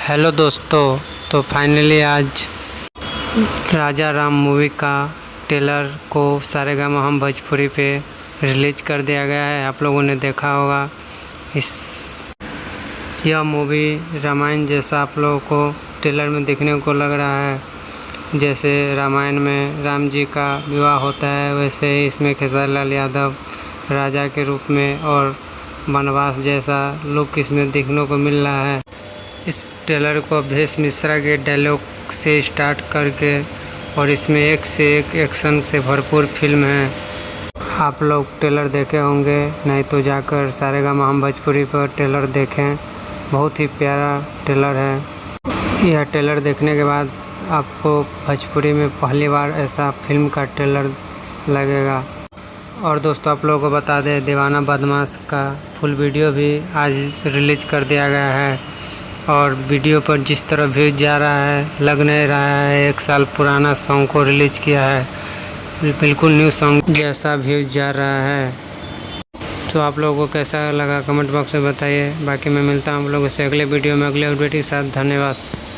Hello दोस्तों, तो finally आज राजा राम मूवी का ट्रेलर को सारेगामा हम भोजपुरी पे रिलीज कर दिया गया है। आप लोगों ने देखा होगा। यह मूवी रामायण जैसा आप लोगों को ट्रेलर में देखने को लग रहा है। जैसे रामायण में राम जी का विवाह होता है, वैसे ही इसमें खेसारी लाल यादव राजा के रूप में और वनवास जैसा लुक इसमें देखने को मिल रहा है। इस ट्रेलर को अवधेश मिश्रा के डायलॉग से स्टार्ट करके और इसमें एक से एक एक्शन से भरपूर फिल्म है। आप लोग ट्रेलर देखे होंगे, नहीं तो जाकर सारेगामा हम भोजपुरी पर ट्रेलर देखें। बहुत ही प्यारा ट्रेलर है। यह ट्रेलर देखने के बाद आपको भोजपुरी में पहली बार ऐसा फिल्म का ट्रेलर लगेगा। और दोस्तों, आप लोगों को बता दें, दीवाना बदमाश का फुल वीडियो भी आज रिलीज कर दिया गया है। और वीडियो पर जिस तरह व्यूज जा रहा है, लग नहीं रहा है 1 साल पुराना सॉन्ग को रिलीज किया है। बिल्कुल न्यू सॉन्ग जैसा व्यूज जा रहा है। तो आप लोगों को कैसा लगा कमेंट बॉक्स में बताइए। बाकी मैं मिलता हूँ आप लोगों से अगले वीडियो में अगले अपडेट के साथ। धन्यवाद।